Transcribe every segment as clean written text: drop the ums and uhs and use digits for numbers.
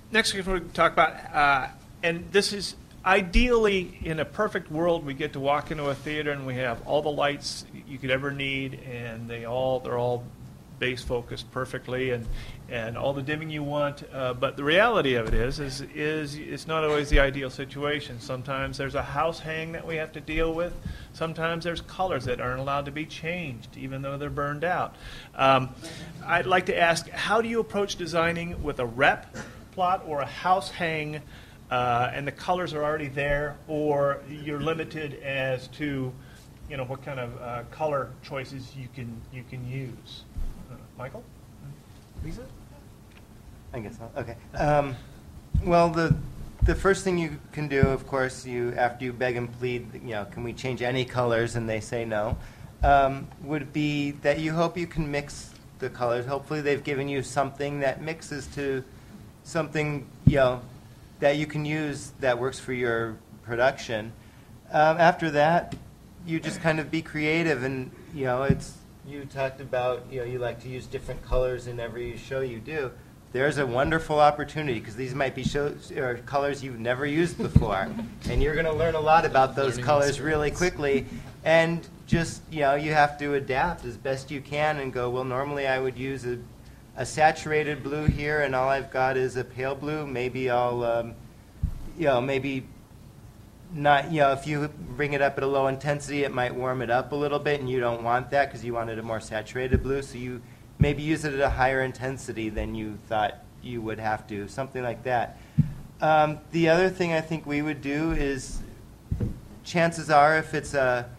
Next, we're going to talk about, and this is ideally in a perfect world, we get to walk into a theater and we have all the lights you could ever need, and they're all base focused perfectly, and all the dimming you want. But the reality of it is it's not always the ideal situation. Sometimes there's a house hang that we have to deal with. Sometimes there's colors that aren't allowed to be changed, even though they're burned out. I'd like to ask, how do you approach designing with a rep plot or a house hang, and the colors are already there, or you're limited as to, what kind of color choices you can use? Michael? Lisa? I guess so. Okay. Well, the first thing you can do, of course, after you beg and plead, can we change any colors, and they say no, would be that you hope you can mix the colors. Hopefully they've given you something that mixes to something, that you can use that works for your production. After that, you just kind of be creative, and you talked about you like to use different colors in every show you do. There's a wonderful opportunity, because these might be shows or colors you've never used before, and you're going to learn a lot about those colors really quickly. And just you have to adapt as best you can and go, well, normally I would use a saturated blue here, and all I've got is a pale blue. Maybe I'll maybe not, if you bring it up at a low intensity, it might warm it up a little bit, and you don't want that because you wanted a more saturated blue. So you maybe use it at a higher intensity than you thought you would have to, something like that. The other thing I think we would do is, chances are, if it's a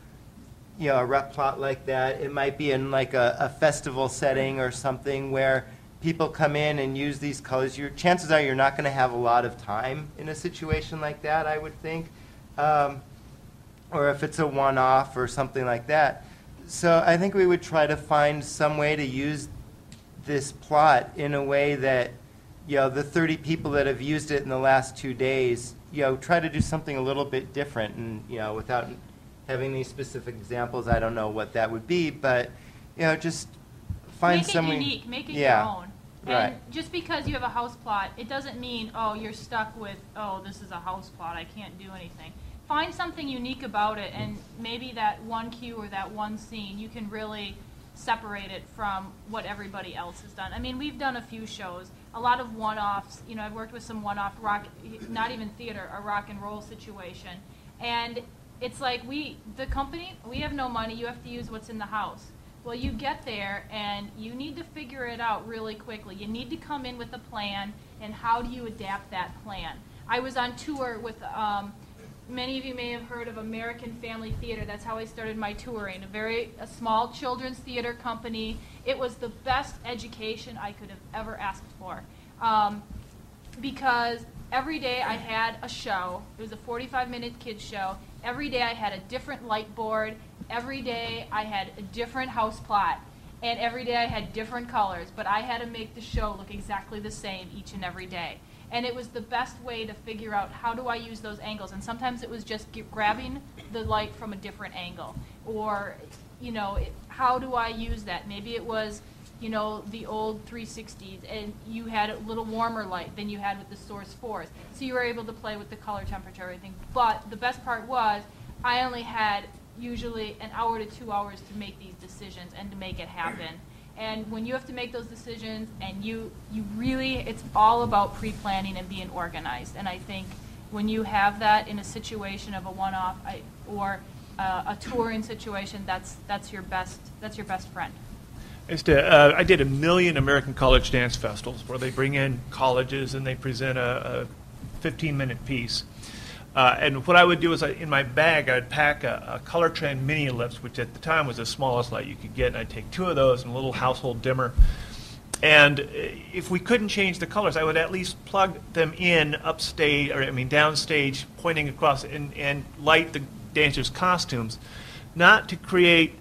rep plot like that, it might be in like a festival setting or something where people come in and use these colors. Chances are you're not going to have a lot of time in a situation like that, I would think. Or if it's a one-off or something like that. So I think we would try to find some way to use this plot in a way that, the 30 people that have used it in the last 2 days, try to do something a little bit different. And, without having these specific examples, I don't know what that would be, but, just find something. Make it unique, make it your own. And right. Just because you have a house plot, it doesn't mean, you're stuck with, this is a house plot, I can't do anything. Find something unique about it, and maybe that one cue or that one scene, you can really separate it from what everybody else has done. I mean, we've done a few shows, a lot of one-offs. I've worked with some one-off rock, not even theater, a rock and roll situation. And it's like the company, we have no money, you have to use what's in the house. Well, you get there, and you need to figure it out really quickly. You need to come in with a plan, and how do you adapt that plan? I was on tour with... many of you may have heard of American Family Theater. That's how I started my touring, a small children's theater company. It was the best education I could have ever asked for, because every day I had a show. It was a 45-minute kids show. Every day I had a different light board. Every day I had a different house plot. And every day I had different colors. But I had to make the show look exactly the same each and every day. And it was the best way to figure out, how do I use those angles? And sometimes it was just grabbing the light from a different angle. Or, how do I use that? Maybe it was, the old 360s, and you had a little warmer light than you had with the Source 4s. So you were able to play with the color, temperature, everything. But the best part was, I only had usually an hour to 2 hours to make these decisions and to make it happen. And when you have to make those decisions, and you really, it's all about pre-planning and being organized. And I think when you have that in a situation of a one-off or a touring situation, that's your best friend. I did 1 million American college dance festivals where they bring in colleges and they present a 15-minute piece. And what I would do is, in my bag, I'd pack a Color Trend mini ellipse, which at the time was the smallest light you could get, and I'd take 2 of those and a little household dimmer. And if we couldn't change the colors, I would at least plug them in downstage, pointing across, and light the dancers' costumes, not to create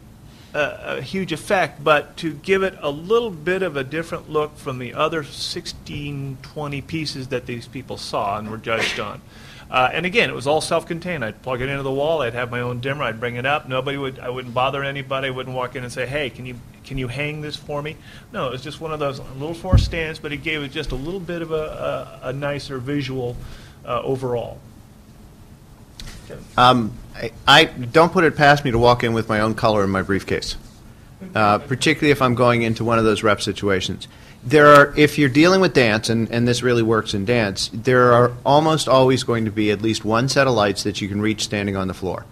a huge effect, but to give it a little bit of a different look from the other 16, 20 pieces that these people saw and were judged on. And again, it was all self-contained. I'd plug it into the wall. I'd have my own dimmer. I'd bring it up. I wouldn't bother anybody. I wouldn't walk in and say, "Hey, can can you hang this for me? No, it was just one of those little 4 stands, but it gave it just a little bit of a nicer visual overall. I don't put it past me to walk in with my own color in my briefcase, particularly if I'm going into one of those rep situations. If you're dealing with dance, and this really works in dance, there are almost always going to be at least one set of lights that you can reach standing on the floor.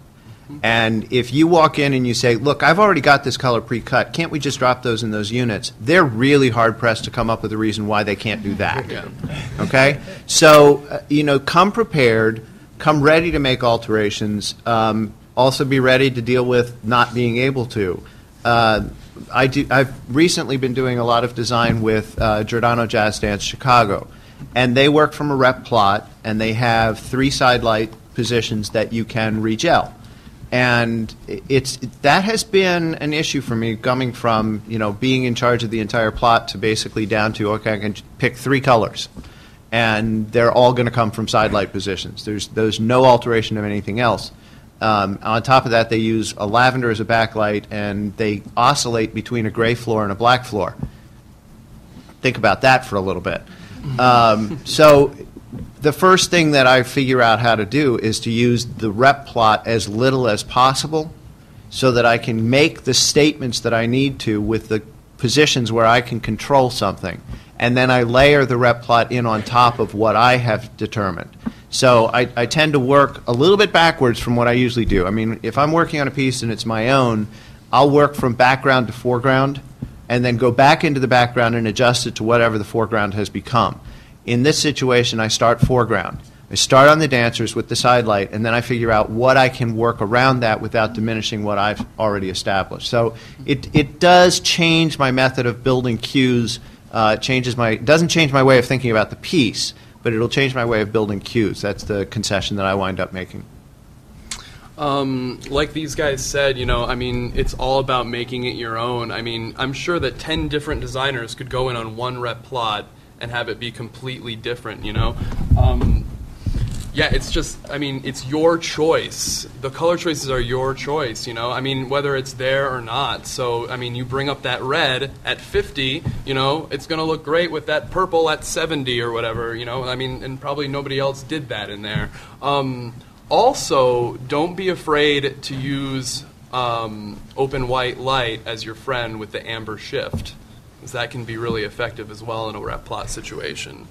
And if you walk in and you say, look, I've already got this color pre-cut, can't we just drop those in those units? They're really hard-pressed to come up with a reason why they can't do that. Yeah. Okay? So, come prepared, come ready to make alterations, also be ready to deal with not being able to. I've recently been doing a lot of design with Giordano Jazz Dance Chicago, and they work from a rep plot, and they have 3 side light positions that you can regel. And that has been an issue for me, coming from being in charge of the entire plot to basically down to, okay, I can pick 3 colors, and they're all going to come from side light positions. There's no alteration of anything else. On top of that, they use a lavender as a backlight, and they oscillate between a gray floor and a black floor. Think about that for a little bit. So the first thing that I figure out how to do is to use the rep plot as little as possible so that I can make the statements that I need to with the positions where I can control something. And then I layer the rep plot in on top of what I have determined. So I tend to work a little bit backwards from what I usually do. I mean, if I'm working on a piece and it's my own, I'll work from background to foreground and then go back into the background and adjust it to whatever the foreground has become. In this situation, I start foreground. I start on the dancers with the side light, and then I figure out what I can work around that without diminishing what I've already established. So it does change my method of building cues. It doesn't change my way of thinking about the piece, but it'll change my way of building cues. That's the concession that I wind up making. Like these guys said, it's all about making it your own. I mean, I'm sure that 10 different designers could go in on one rep plot and have it be completely different, Yeah, it's just, it's your choice. The color choices are your choice, whether it's there or not. So, you bring up that red at 50, it's going to look great with that purple at 70 or whatever, and probably nobody else did that in there. Also, don't be afraid to use open white light as your friend with the amber shift, because that can be really effective as well in a rep plot situation.